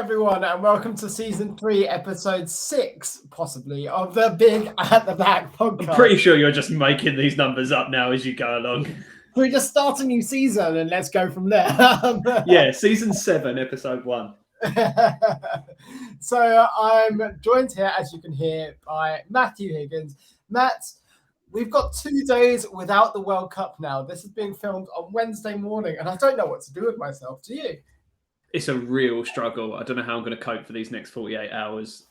everyone, and welcome to season 3, episode 6, possibly, of the Big at the Back podcast. I'm pretty sure you're just making these numbers up now as you go along. We just start a new season and let's go from there. Yeah, season 7, episode 1. So I'm joined here, as you can hear, by Matthew Higgins. Matt, we've got 2 days without the World Cup now. This is being filmed on Wednesday morning, and I don't know what to do with myself. Do you? It's a real struggle. I don't know how I'm going to cope for these next 48 hours.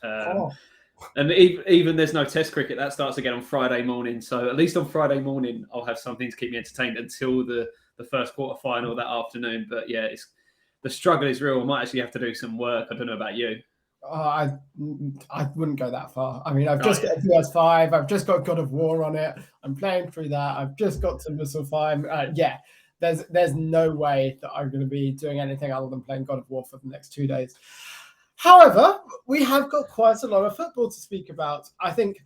And even there's no test cricket. That starts again on Friday morning. So at least on Friday morning, I'll have something to keep me entertained until the first quarter final that afternoon. But yeah, the struggle is real. I might actually have to do some work. I don't know about you. I wouldn't go that far. I mean, I've just got a PS5. I've just got God of War on it. I'm playing through that. I've just got to Missile 5. There's no way that I'm going to be doing anything other than playing God of War for the next 2 days. However, we have got quite a lot of football to speak about. I think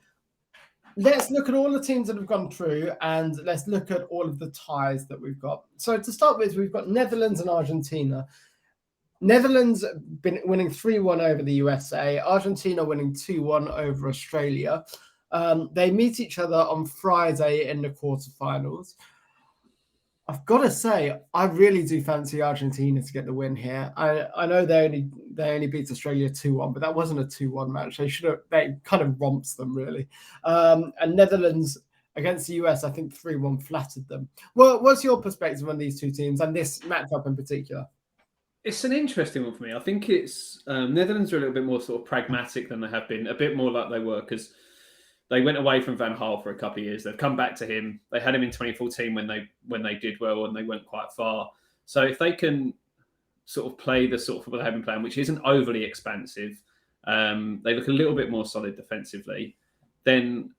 let's look at all the teams that have gone through and let's look at all of the ties that we've got. So to start with, we've got Netherlands and Argentina. Netherlands been winning 3-1 over the USA. Argentina winning 2-1 over Australia. They meet each other on Friday in the quarterfinals. I've got to say, I really do fancy Argentina to get the win here. I know they only beat Australia 2-1, but that wasn't a 2-1 match. They kind of romps them really. And Netherlands against the US, I think 3-1 flattered them. Well, what's your perspective on these two teams and this matchup in particular? It's an interesting one for me. I think it's Netherlands are a little bit more sort of pragmatic than they have been, a bit more like they were because they went away from Van Gaal for a couple of years. They've come back to him. They had him in 2014 when they did well and they went quite far. So if they can sort of play the sort of football they have been playing, which isn't overly expansive, they look a little bit more solid defensively. And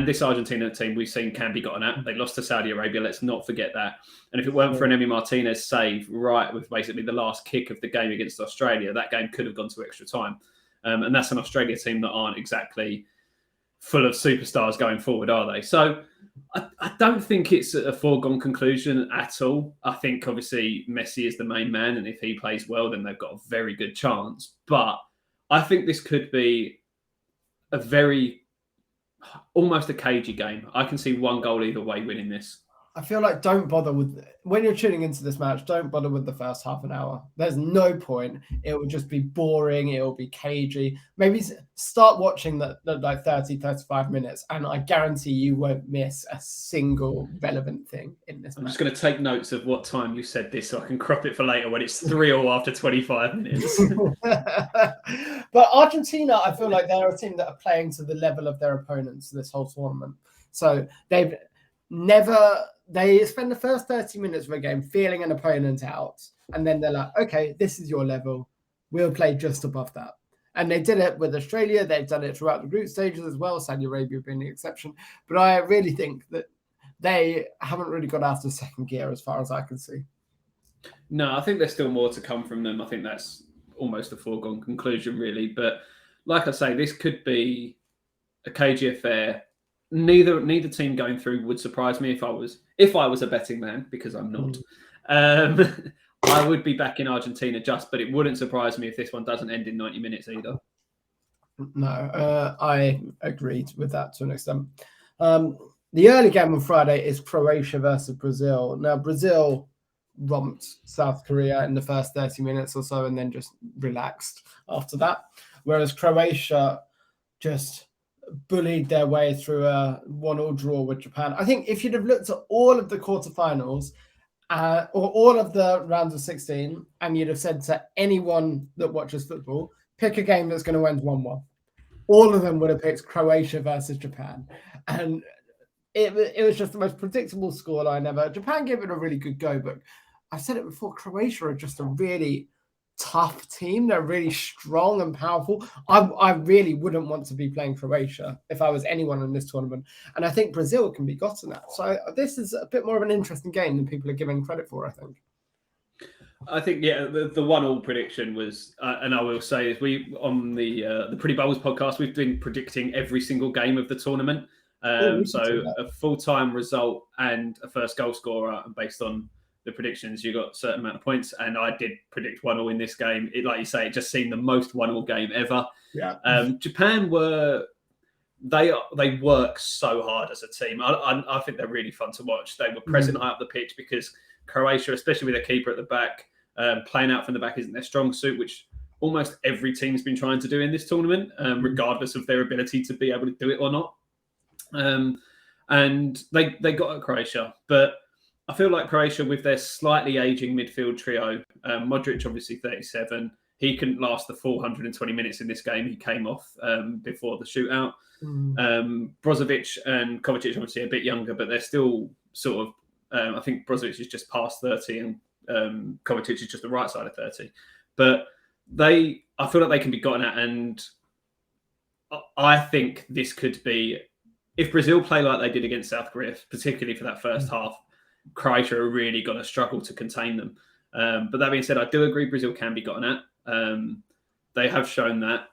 this Argentina team we've seen can be gotten at. They lost to Saudi Arabia. Let's not forget that. And if it weren't for an Emi Martinez save right with basically the last kick of the game against Australia, that game could have gone to extra time. And that's an Australia team that aren't exactly full of superstars going forward, are they? So I don't think it's a foregone conclusion at all. I think obviously Messi is the main man, and if he plays well, then they've got a very good chance. But I think this could be almost a cagey game. I can see one goal either way winning this. I feel like don't bother with, when you're tuning into this match, don't bother with the first half an hour. There's no point. It will just be boring. It will be cagey. Maybe start watching the like 30, 35 minutes, and I guarantee you won't miss a single relevant thing in this match. I'm just going to take notes of what time you said this so I can crop it for later when it's 3-3 after 25 minutes. But Argentina, I feel like they're a team that are playing to the level of their opponents this whole tournament. So they spend the first 30 minutes of a game feeling an opponent out, and then they're like, okay, this is your level. We'll play just above that. And they did it with Australia. They've done it throughout the group stages as well, Saudi Arabia being the exception. But I really think that they haven't really got out of second gear as far as I can see. No, I think there's still more to come from them. I think that's almost a foregone conclusion, really. But like I say, this could be a cagey affair. Neither team going through would surprise me if I was a betting man, because I'm not. I would be backing Argentina but it wouldn't surprise me if this one doesn't end in 90 minutes either. No, I agreed with that to an extent. The early game on Friday is Croatia versus Brazil. Now, Brazil romped South Korea in the first 30 minutes or so and then just relaxed after that, whereas Croatia just bullied their way through a 1-1 draw with Japan. I think if you'd have looked at all of the quarterfinals or all of the rounds of 16, and you'd have said to anyone that watches football, pick a game that's going to end 1-1, all of them would have picked Croatia versus Japan. And it was just the most predictable scoreline ever. Japan gave it a really good go, but I've said it before, Croatia are just a really tough team. They're really strong and powerful. I really wouldn't want to be playing Croatia if I was anyone in this tournament. And I think Brazil can be gotten at. So this is a bit more of an interesting game than people are giving credit for, I think. Yeah, the 1-1 prediction was, and I will say, is we on the Pretty Bowls podcast, we've been predicting every single game of the tournament. So a full-time result and a first goal scorer based on the predictions, you got a certain amount of points, and I did predict 1-1 in this game. It, like you say, it just seemed the most 1-1 game ever. Yeah. Japan they work so hard as a team. I think they're really fun to watch. They were pressing high up the pitch because Croatia, especially with their keeper at the back, playing out from the back isn't their strong suit, which almost every team's been trying to do in this tournament, regardless of their ability to be able to do it or not. And they got at Croatia, but I feel like Croatia, with their slightly aging midfield trio, Modric obviously 37, he couldn't last the full 120 minutes in this game. He came off before the shootout. Brozovic and Kovacic obviously a bit younger, but they're still sort of, I think Brozovic is just past 30 and Kovacic is just the right side of 30. But I feel like they can be gotten at, and I think this could be, if Brazil play like they did against South Korea, particularly for that first half, Croatia are really going to struggle to contain them. But that being said, I do agree Brazil can be gotten at. They have shown that.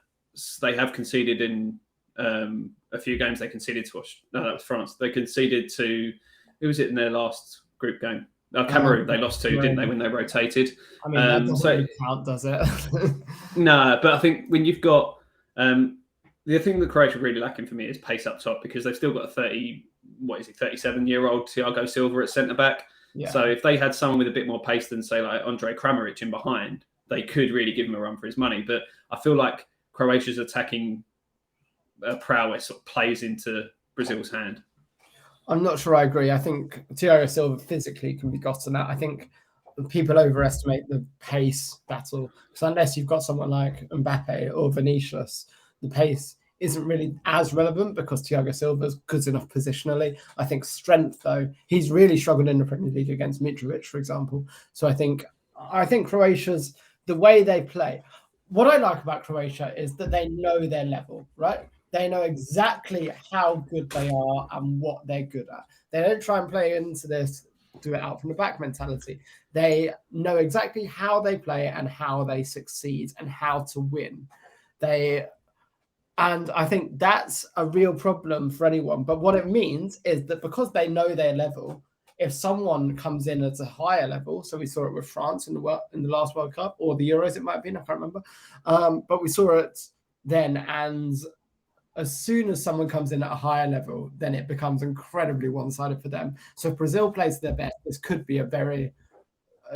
They have conceded in a few games. They conceded to no, that was France. They conceded to, who was it in their last group game? Cameroon. They lost to, didn't they, when they rotated? I mean, that doesn't really count, does it? No, but I think when you've got the thing that Croatia really lacking for me is pace up top, because they've still got a 37-year-old Thiago Silva at centre back. Yeah. So if they had someone with a bit more pace than, say, like Andre Kramaric in behind, they could really give him a run for his money. But I feel like Croatia's attacking prowess sort of plays into Brazil's hand. I'm not sure I agree. I think Thiago Silva physically can be gotten at. I think people overestimate the pace battle, because unless you've got someone like Mbappe or Vinicius, the pace isn't really as relevant because Thiago Silva's good enough positionally. I think strength, though, he's really struggled in the Premier League against Mitrovic, for example. So I think Croatia's, the way they play, what I like about Croatia is that they know their level, right? They know exactly how good they are and what they're good at. They don't try and play into this, do it out from the back mentality. They know exactly how they play and how they succeed and how to win. And I think that's a real problem for anyone. But what it means is that because they know their level, if someone comes in at a higher level, so we saw it with France in the last World Cup, or the Euros it might have been, I can't remember. But we saw it then, and as soon as someone comes in at a higher level, then it becomes incredibly one-sided for them. So if Brazil plays their best, this could be a very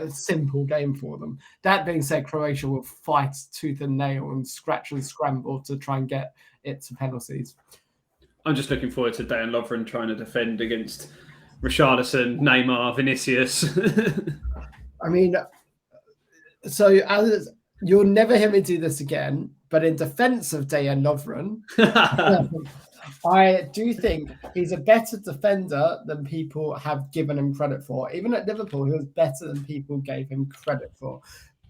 simple game for them. That being said, Croatia will fight tooth and nail and scratch and scramble to try and get it to penalties. I'm just looking forward to Dejan Lovren trying to defend against Richarlison, Neymar, Vinicius. I mean, so you'll never hear me do this again, but in defense of Dejan Lovren, I do think he's a better defender than people have given him credit for. Even at Liverpool, he was better than people gave him credit for.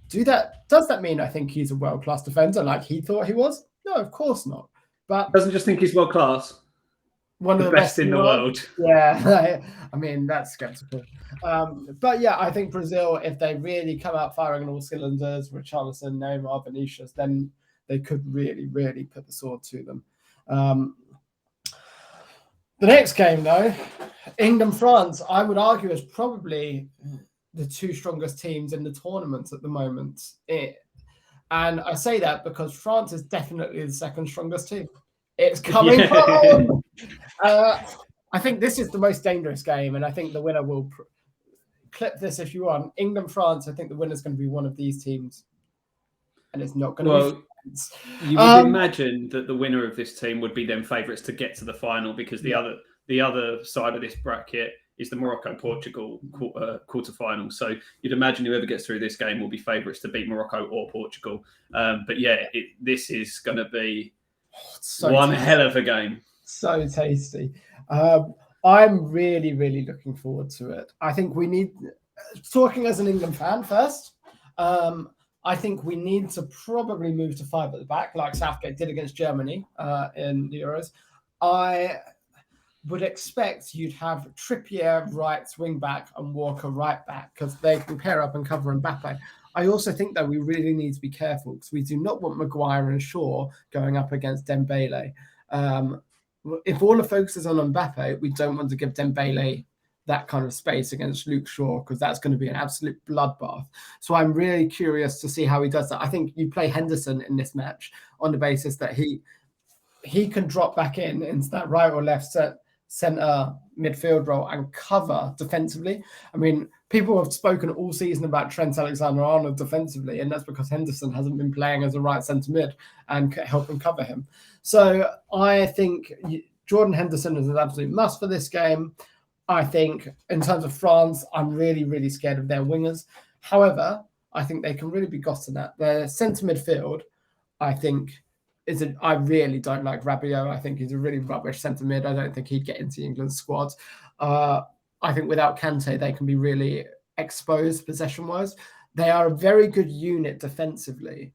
Does that mean I think he's a world-class defender like he thought he was? No, of course not. But doesn't just think he's world-class. One of the best in the world. Yeah, I mean, that's skeptical. But yeah, I think Brazil, if they really come out firing on all cylinders, Richarlison, Neymar, Vinicius, then they could really, really put the sword to them. The next game, though, England-France, I would argue is probably the two strongest teams in the tournament at the moment. And I say that because France is definitely the second strongest team. It's coming home. I think this is the most dangerous game, and I think the winner will clip this if you want. England-France, I think the winner is going to be one of these teams, and it's not going to be France. You would imagine that the winner of this team would be them favourites to get to the final, because the other side of this bracket is the Morocco-Portugal quarter-final. So you'd imagine whoever gets through this game will be favourites to beat Morocco or Portugal. But yeah, this is going to be one hell of a game. So tasty. I'm really, really looking forward to it. I think we need, talking as an England fan first, I think we need to probably move to 5 at the back, like Southgate did against Germany in the Euros. I would expect you'd have Trippier right wing back and Walker right back, because they can pair up and cover Mbappe. I also think that we really need to be careful, because we do not want Maguire and Shaw going up against Dembele. If all the focus is on Mbappe, we don't want to give Dembele that kind of space against Luke Shaw, because that's going to be an absolute bloodbath. So I'm really curious to see how he does that. I think you play Henderson in this match on the basis that he can drop back into that right or left centre midfield role and cover defensively. I mean, people have spoken all season about Trent Alexander-Arnold defensively, and that's because Henderson hasn't been playing as a right centre mid and helping cover him. So I think Jordan Henderson is an absolute must for this game. I think in terms of France, I'm really, really scared of their wingers. However, I think they can really be gotten at. Their centre midfield, I think, I really don't like Rabiot. I think he's a really rubbish centre mid. I don't think he'd get into England's squad. I think without Kante, they can be really exposed possession-wise. They are a very good unit defensively,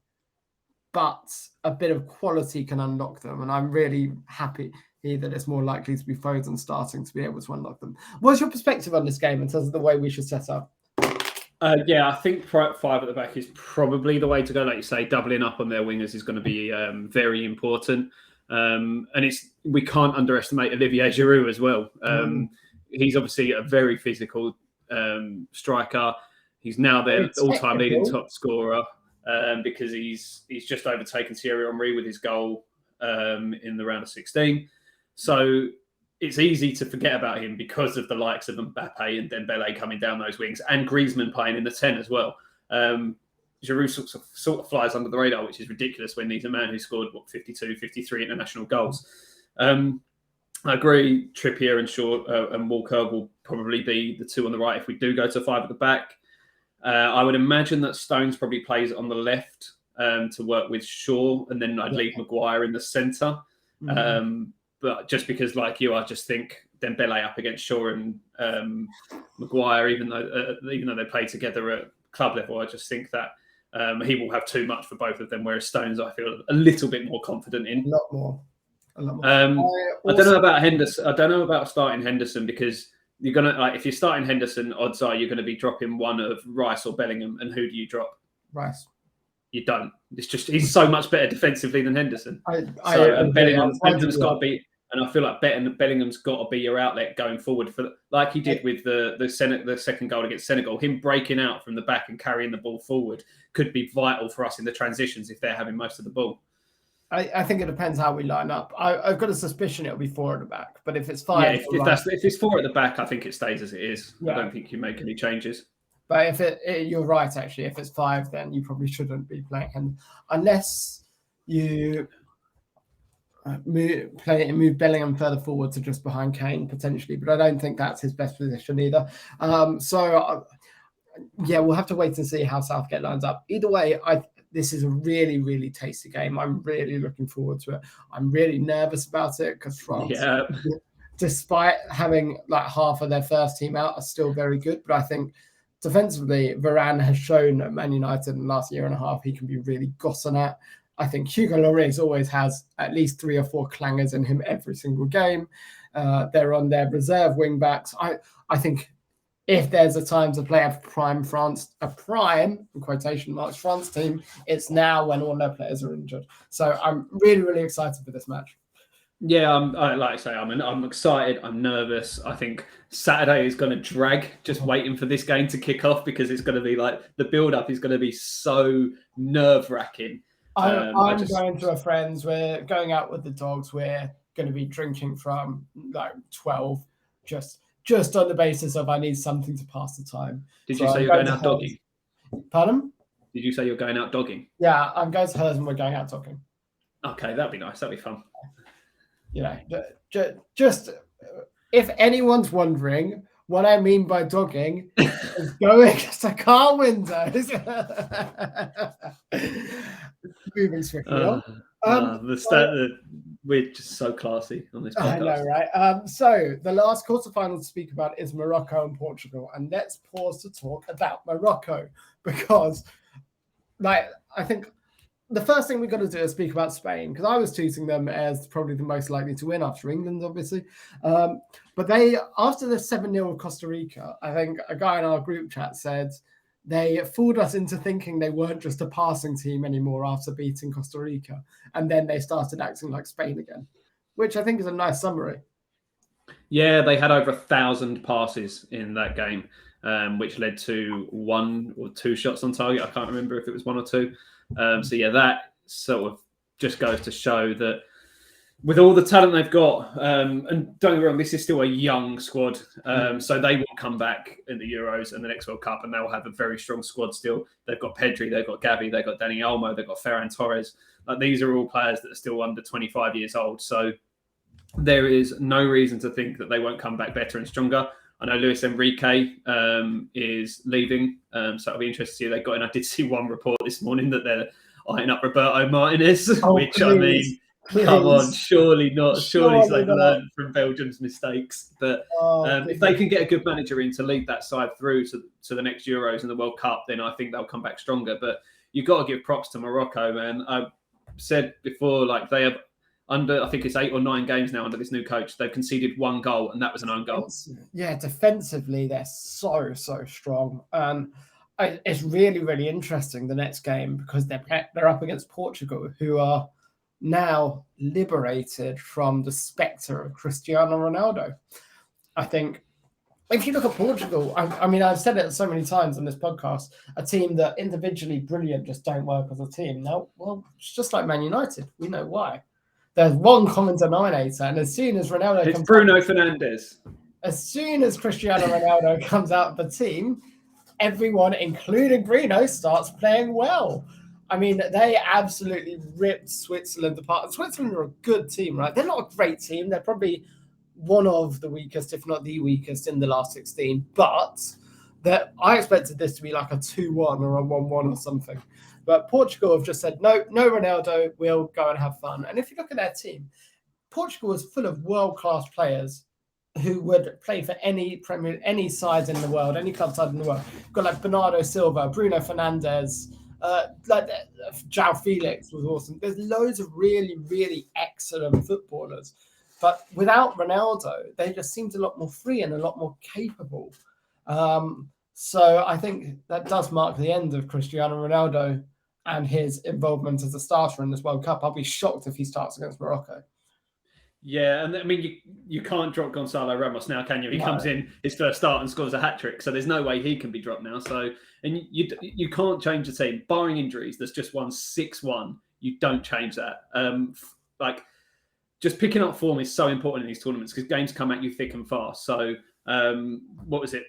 but a bit of quality can unlock them. And I'm really happy that it's more likely to be Foden starting to be able to unlock them. What's your perspective on this game in terms of the way we should set up? Yeah, I think 5 at the back is probably the way to go. Like you say, doubling up on their wingers is going to be very important. And we can't underestimate Olivier Giroud as well. He's obviously a very physical striker. He's now their all-time leading top scorer because he's just overtaken Thierry Henry with his goal in the round of 16. So it's easy to forget about him because of the likes of Mbappe and Dembele coming down those wings, and Griezmann playing in the 10 as well. Giroud sort of flies under the radar, which is ridiculous when he's a man who scored 52, 53 international goals. I agree. Trippier and Shaw and Walker will probably be the two on the right if we do go to 5 at the back. I would imagine that Stones probably plays on the left to work with Shaw, and then I'd leave Maguire in the centre. But just because, like you, I just think Dembele up against Shaw and Maguire, even though they play together at club level, I just think that he will have too much for both of them. Whereas Stones, I feel a little bit more confident in. A lot more. I don't know about Henderson. I don't know about starting Henderson, because you're gonna if you're starting Henderson, odds are you're going to be dropping one of Rice or Bellingham. And who do you drop? Rice. You don't. It's just he's so much better defensively than Henderson. Bellingham's got to be. And I feel like Bellingham's got to be your outlet going forward, for like he did with the second goal against Senegal. Him breaking out from the back and carrying the ball forward could be vital for us in the transitions if they're having most of the ball. I think it depends how we line up. I've got a suspicion it'll be 4 at the back, but if it's 5, if it's 4 at the back, I think it stays as it is. Yeah. I don't think you make any changes. But you're right actually. If it's 5, then you probably shouldn't be playing him unless you move Bellingham further forward to just behind Kane potentially, but I don't think that's his best position either. We'll have to wait and see how Southgate lines up. Either way, this is a really, really tasty game. I'm really looking forward to it. I'm really nervous about it because France, despite having like half of their first team out, are still very good. But I think defensively, Varane has shown at Man United in the last year and a half he can be really gotten at. I think Hugo Lloris always has at least 3 or 4 clangers in him every single game. They're on their reserve wing backs. I think if there's a time to play a prime in quotation marks France team, it's now when all their players are injured. So I'm really, really excited for this match. Yeah, like I say, I'm excited. I'm nervous. I think Saturday is going to drag just waiting for this game to kick off, because it's going to be like the build-up is going to be so nerve-wracking. I'm going to a friend's. We're going out with the dogs. We're going to be drinking from like 12, just on the basis of I need something to pass the time. Did you say you're going out dogging? Pardon? Did you say you're going out dogging? Yeah, I'm going to hers and we're going out dogging. Okay, that'd be nice. That'd be fun. Just if anyone's wondering, what I mean by dogging is going to car windows. Moving swiftly on. We're just so classy on this podcast. I know, right? So the last quarterfinal to speak about is Morocco and Portugal. And let's pause to talk about Morocco, because I think the first thing we've got to do is speak about Spain, because I was choosing them as probably the most likely to win after England, obviously. But they, after the 7-0 of Costa Rica, I think a guy in our group chat said they fooled us into thinking they weren't just a passing team anymore after beating Costa Rica. And then they started acting like Spain again, which I think is a nice summary. Yeah, they had over 1,000 passes in that game, which led to 1 or 2 shots on target. I can't remember if it was 1 or 2. So yeah, that sort of just goes to show that with all the talent they've got, and don't get me wrong, this is still a young squad. So they will come back in the Euros and the next World Cup, and they'll have a very strong squad still. They've got Pedri, they've got Gavi, they've got Dani Olmo, they've got Ferran Torres. These are all players that are still under 25 years old. So there is no reason to think that they won't come back better and stronger. I know Luis Enrique is leaving, so it'll be interesting to see. They got in. I did see one report this morning that they're eyeing up Roberto Martinez, which please, I mean, come on, surely not. Surely they've learned from Belgium's mistakes. But if they can get a good manager in to lead that side through to the next Euros and the World Cup, then I think they'll come back stronger. But you've got to give props to Morocco, man. I said before, like they have under, I think it's 8 or 9 games now under this new coach, they've conceded 1 goal, and that was an own goal. Yeah, defensively, they're so strong. It's really, really interesting, the next game, because they're up against Portugal, who are now liberated from the spectre of Cristiano Ronaldo. I think if you look at Portugal, I mean, I've said it so many times on this podcast, a team that individually brilliant just don't work as a team. Now, well, it's just like Man United. We know why. There's one common denominator, and as soon as Ronaldo comes Bruno Fernandes. As soon as Cristiano Ronaldo comes out of the team, everyone, including Bruno, starts playing well. I mean, they absolutely ripped Switzerland apart. Switzerland are a good team, right? They're not a great team. They're probably one of the weakest, if not the weakest, in the last 16. But I expected this to be like a 2-1 or a 1-1 or something. But Portugal have just said, no Ronaldo, we'll go and have fun. And if you look at their team, Portugal is full of world-class players who would play for any side in the world, any club side in the world. You've got like Bernardo Silva, Bruno Fernandes, João Felix was awesome. There's loads of really, really excellent footballers. But without Ronaldo, they just seemed a lot more free and a lot more capable. So I think that does mark the end of Cristiano Ronaldo and his involvement as a starter in this World Cup. I'll be shocked if he starts against Morocco. Yeah, and I mean, you can't drop Gonzalo Ramos now, can you? He comes in his first start and scores a hat-trick, so there's no way he can be dropped now. So, and you can't change the team. Barring injuries, there's just won 6-1. You don't change that. Just picking up form is so important in these tournaments because games come at you thick and fast. So, what was it?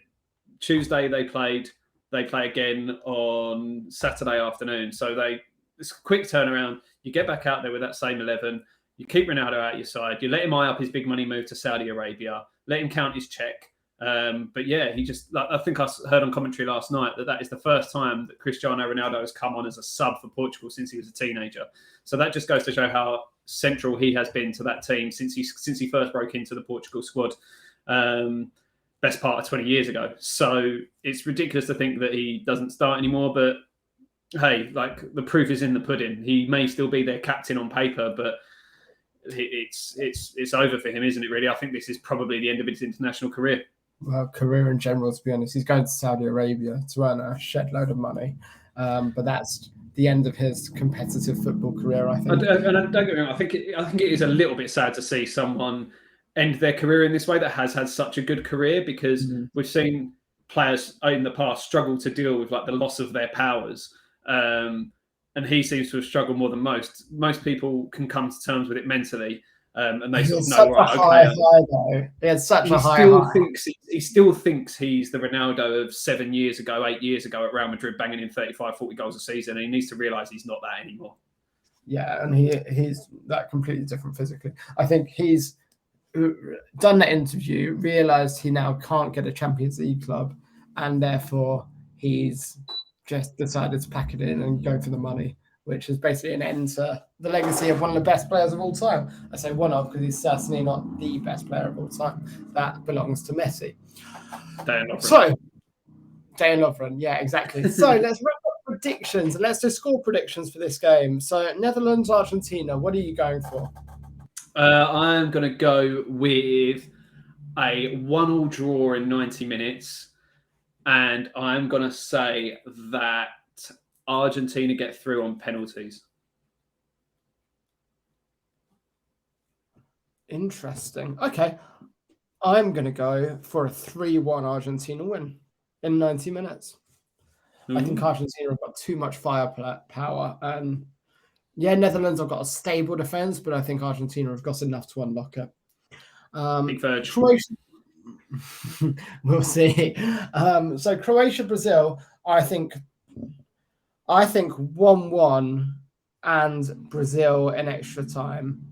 Tuesday they play again on Saturday afternoon. So it's a quick turnaround. You get back out there with that same 11. You keep Ronaldo out your side. You let him eye up his big money move to Saudi Arabia. Let him count his check. But yeah, he just, I think I heard on commentary last night that is the first time that Cristiano Ronaldo has come on as a sub for Portugal since he was a teenager. So that just goes to show how central he has been to that team since he first broke into the Portugal squad. Best part of 20 years ago. So it's ridiculous to think that he doesn't start anymore. But hey, like the proof is in the pudding. He may still be their captain on paper, but it's over for him, isn't it? Really, I think this is probably the end of his international career. Well, career in general, to be honest. He's going to Saudi Arabia to earn a shed load of money, but that's the end of his competitive football career, I think. And don't get me wrong, I think it is a little bit sad to see someone end their career in this way that has had such a good career, because we've seen players in the past struggle to deal with like the loss of their powers. And he seems to have struggled more than most. Most people can come to terms with it mentally, and they sort of know, right, okay. He had such a high high. He still thinks he's the Ronaldo of 7 years ago, 8 years ago at Real Madrid, banging in 35, 40 goals a season. And he needs to realise he's not that anymore. Yeah, and he's that completely different physically. I think he's done that interview, realised he now can't get a Champions League club, and therefore he's just decided to pack it in and go for the money, which is basically an end to the legacy of one of the best players of all time. I say one of, because he's certainly not the best player of all time. That belongs to Messi. Dejan Lovren, yeah, exactly. So let's wrap up predictions. Let's do score predictions for this game. So Netherlands, Argentina, what are you going for? I'm going to go with a 1-1 draw in 90 minutes. And I'm going to say that Argentina get through on penalties. Interesting. Okay. I'm going to go for a 3-1 Argentina win in 90 minutes. I think Argentina have got too much firepower. And yeah, Netherlands have got a stable defense, but I think Argentina have got enough to unlock it. Big Verge. Croatia, we'll see. So Croatia, Brazil, I think 1-1 and Brazil in extra time.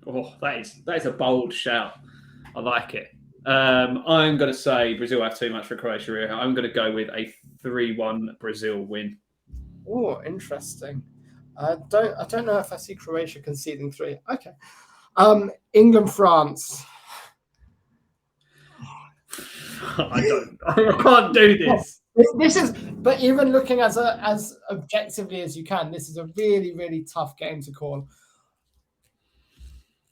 Oh, that is a bold shout. I like it. I'm going to say Brazil have too much for Croatia here. I'm going to go with a 3-1 Brazil win. Oh, interesting. I don't know if I see Croatia conceding 3. Okay. England, France. I can't do this. This is, but even looking as objectively as you can, this is a really, really tough game to call.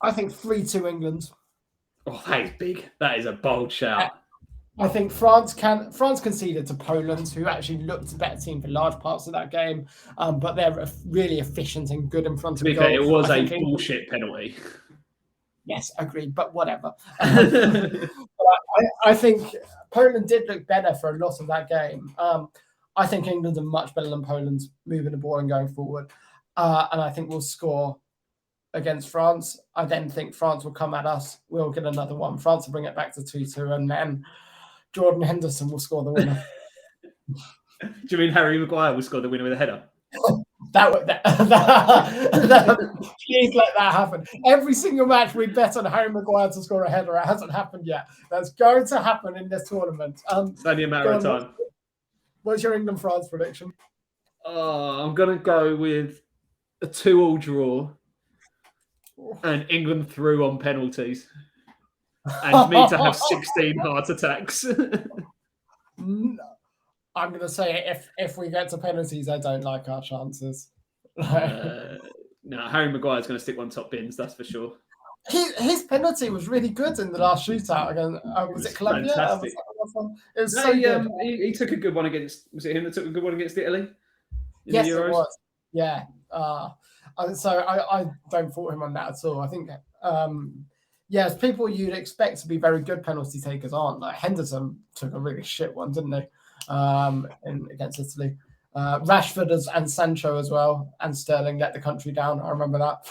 I think 3-2 England. Oh, that is big. That is a bold shout. I think France conceded to Poland, who actually looked a better team for large parts of that game, but they're really efficient and good in front of the goal. It was a bullshit penalty. Yes, agreed, but whatever. I think Poland did look better for a lot of that game. I think England are much better than Poland moving the ball and going forward. And I think we'll score against France. I then think France will come at us. We'll get another one. France will bring it back to 2-2, and then Jordan Henderson will score the winner. Do you mean Harry Maguire will score the winner with a header? Please let that happen. Every single match we bet on Harry Maguire to score a header. It hasn't happened yet. That's going to happen in this tournament. It's only a matter of time. What's your England-France prediction? I'm going to go with a 2-2 draw and England through on penalties. And me to have 16 heart attacks. I'm going to say if we get to penalties, I don't like our chances. No, Harry Maguire's going to stick one top bins, that's for sure. His penalty was really good in the last shootout again. Was it Colombia? Fantastic. It was so good. He took a good one against. Was it him that took a good one against Italy? Yes, it was. Yeah. So I don't fault him on that at all. I think yes, people you'd expect to be very good penalty takers aren't. Like Henderson took a really shit one, didn't he? Against Italy. Rashford and Sancho as well, and Sterling let the country down. I remember that.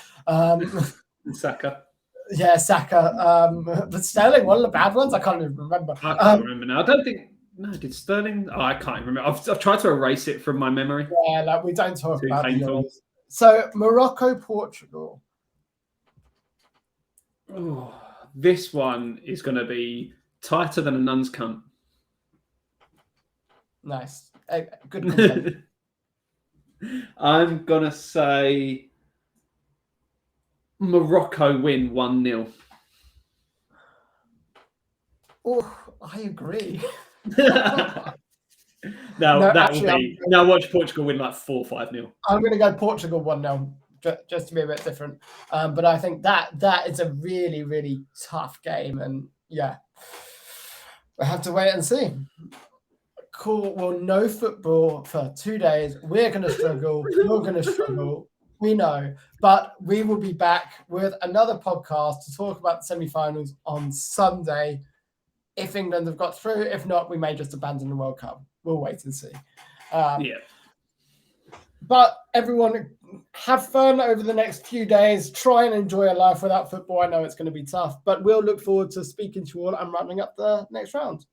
Saka. Yeah, Saka. But Sterling, one of the bad ones. I can't even remember. I can't remember now. I don't think. No, did Sterling? Oh, I can't remember. I've tried to erase it from my memory. Yeah, like we don't talk about it. So Morocco, Portugal. Oh, this one is going to be tighter than a nun's cunt. Nice. Good content. I'm going to say Morocco win 1-0. Oh, I agree. Now watch Portugal win like 4-5-0. I'm going to go Portugal 1-0. Just to be a bit different. But I think that is a really, really tough game. And yeah, we have to wait and see. Cool. Well, no football for 2 days. We're going to struggle. You're going to struggle. We know. But we will be back with another podcast to talk about the semi-finals on Sunday. If England have got through. If not, we may just abandon the World Cup. We'll wait and see. Yeah. But everyone, have fun over the next few days. Try and enjoy a life without football. I know it's going to be tough, but we'll look forward to speaking to you all and wrapping up the next round.